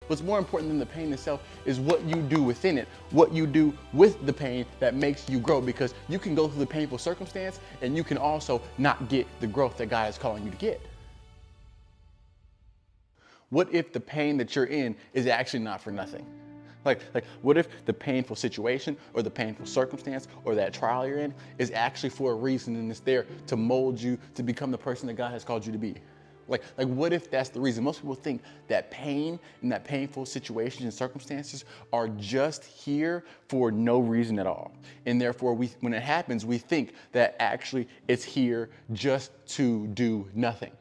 What's more important than the pain itself is what you do within it, what you do with the pain that makes you grow, because you can go through the painful circumstance and you can also not get the growth that God is calling you to get. What if the pain that you're in is actually not for nothing? Like what if the painful situation or the painful circumstance or that trial you're in is actually for a reason and it's there to mold you to become the person that God has called you to be? Like what if that's the reason? Most people think that pain and that painful situations and circumstances are just here for no reason at all. And therefore, when it happens, we think that actually it's here just to do nothing.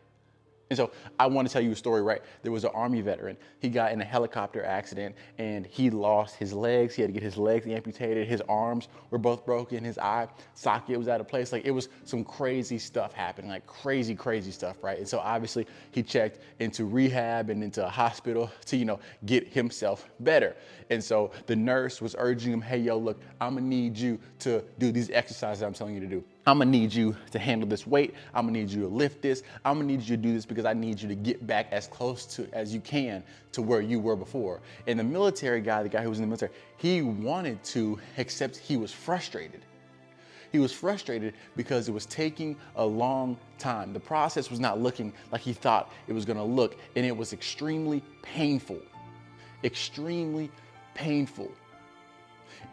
And so I want to tell you a story, right? There was an Army veteran. He got in a helicopter accident and he lost his legs. He had to get his legs amputated. His arms were both broken. His eye socket was out of place. Like, it was some crazy stuff happening, like crazy stuff, right? And so obviously he checked into rehab and into a hospital to, get himself better. And so the nurse was urging him, hey, yo, look, I'm gonna need you to do these exercises I'm telling you to do. I'm gonna need you to handle this weight. I'm gonna need you to lift this. I'm gonna need you to do this because I need you to get back as close to as you can to where you were before. And the military guy, the guy who was in the military, he wanted to, except he was frustrated. He was frustrated because it was taking a long time. The process was not looking like he thought it was gonna look, and it was extremely painful. Extremely painful.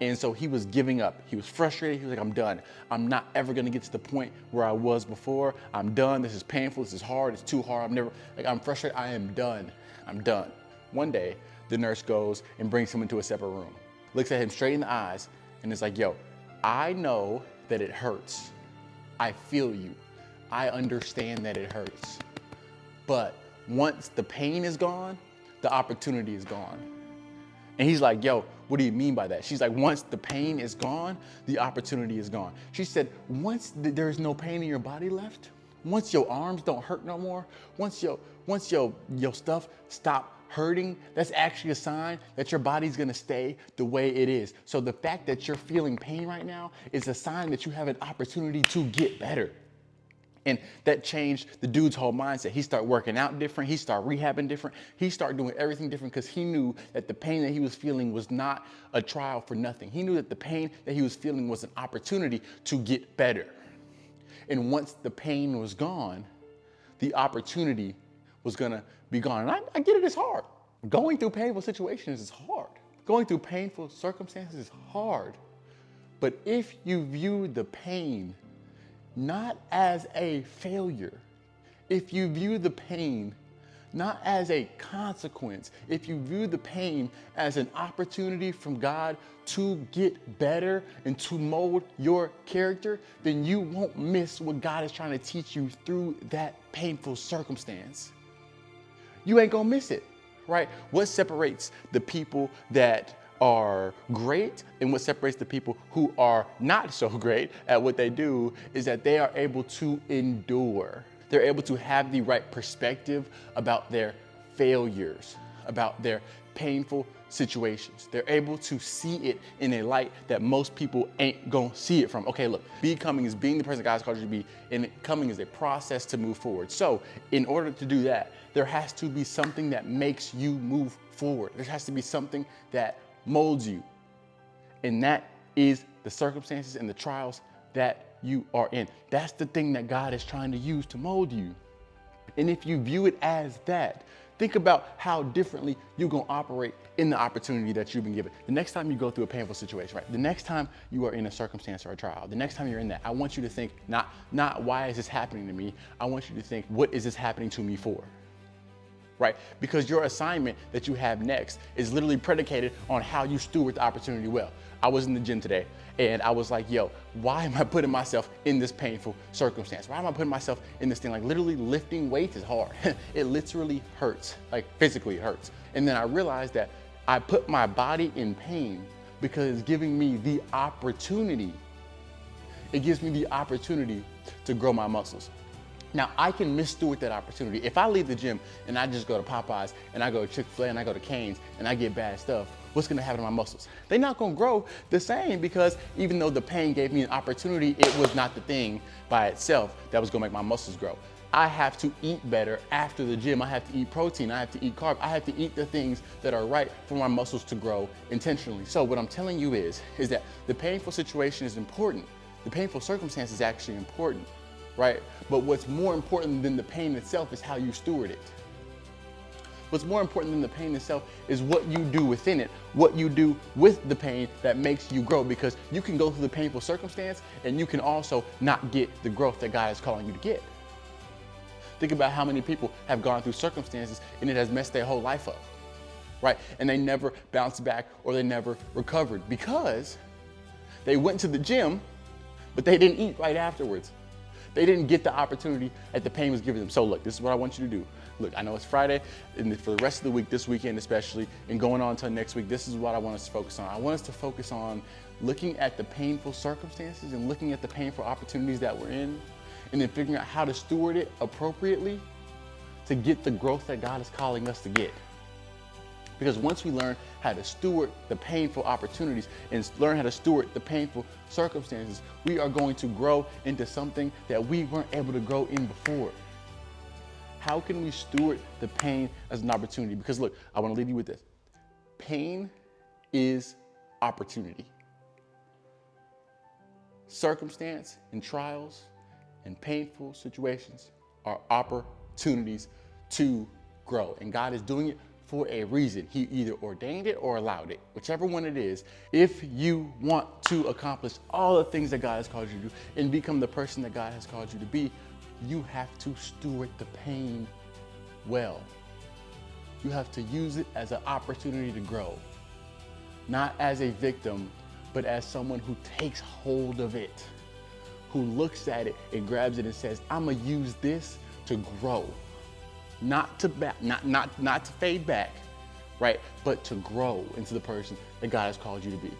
And so he was giving up. He was frustrated. He was like, I'm done. I'm not ever going to get to the point where I was before. I'm done. This is painful. This is hard. It's too hard. I'm frustrated. I am done. I'm done. One day, the nurse goes and brings him into a separate room, looks at him straight in the eyes, and is like, yo, I know that it hurts. I feel you. I understand that it hurts. But once the pain is gone, the opportunity is gone. And he's like, yo, what do you mean by that? She's like, once the pain is gone, the opportunity is gone. She said, once there's no pain in your body left, once your arms don't hurt no more, once your stuff stop hurting, that's actually a sign that your body's gonna stay the way it is. So the fact that you're feeling pain right now is a sign that you have an opportunity to get better. And that changed the dude's whole mindset. He started working out different. He started rehabbing different. He started doing everything different because he knew that the pain that he was feeling was not a trial for nothing. He knew that the pain that he was feeling was an opportunity to get better. And once the pain was gone, the opportunity was gonna be gone. And I get it, it's hard. Going through painful situations is hard. Going through painful circumstances is hard. But if you view the pain not as a failure, if you view the pain not as a consequence, if you view the pain as an opportunity from God to get better and to mold your character, then you won't miss what God is trying to teach you through that painful circumstance. You ain't gonna miss it, right? What separates the people that are great and what separates the people who are not so great at what they do is that they are able to endure. They're able to have the right perspective about their failures, about their painful situations. They're able to see it in a light that most people ain't gonna see it from. Okay, look, becoming is being the person God's called you to be, and coming is a process to move forward. So in order to do that, there has to be something that makes you move forward. There has to be something that molds you. And that is the circumstances and the trials that you are in. That's the thing that God is trying to use to mold you. And if you view it as that, think about how differently you're gonna operate in the opportunity that you've been given. The next time you go through a painful situation, right? The next time you are in a circumstance or a trial, the next time you're in that, I want you to think, not why is this happening to me? I want you to think, what is this happening to me for? Right? Because your assignment that you have next is literally predicated on how you steward the opportunity well. I was in the gym today and I was like, yo, why am I putting myself in this painful circumstance? Why am I putting myself in this thing? Like, literally lifting weights is hard. It literally hurts, like physically hurts. And then I realized that I put my body in pain because it's giving me the opportunity. It gives me the opportunity to grow my muscles. Now, I can missteward that opportunity. If I leave the gym and I just go to Popeyes and I go to Chick-fil-A and I go to Cane's and I get bad stuff, what's gonna happen to my muscles? They're not gonna grow the same because even though the pain gave me an opportunity, it was not the thing by itself that was gonna make my muscles grow. I have to eat better after the gym. I have to eat protein. I have to eat carb. I have to eat the things that are right for my muscles to grow intentionally. So what I'm telling you is that the painful situation is important. The painful circumstance is actually important, right? But what's more important than the pain itself is how you steward it. What's more important than the pain itself is what you do within it, what you do with the pain that makes you grow, because you can go through the painful circumstance and you can also not get the growth that God is calling you to get. Think about how many people have gone through circumstances and it has messed their whole life up, right? And they never bounced back or they never recovered because they went to the gym, but they didn't eat right afterwards. They didn't get the opportunity that the pain was giving them. So look, this is what I want you to do. Look, I know it's Friday, and for the rest of the week, this weekend especially, and going on until next week, this is what I want us to focus on. I want us to focus on looking at the painful circumstances and looking at the painful opportunities that we're in, and then figuring out how to steward it appropriately to get the growth that God is calling us to get. Because once we learn how to steward the painful opportunities and learn how to steward the painful circumstances, we are going to grow into something that we weren't able to grow in before. How can we steward the pain as an opportunity? Because look, I want to leave you with this. Pain is opportunity. Circumstance and trials and painful situations are opportunities to grow. And God is doing it for a reason. He either ordained it or allowed it, whichever one it is. If you want to accomplish all the things that God has called you to do and become the person that God has called you to be, you have to steward the pain well. You have to use it as an opportunity to grow, not as a victim, but as someone who takes hold of it, who looks at it and grabs it and says, I'm gonna use this to grow, not to fade back, right? But to grow into the person that God has called you to be.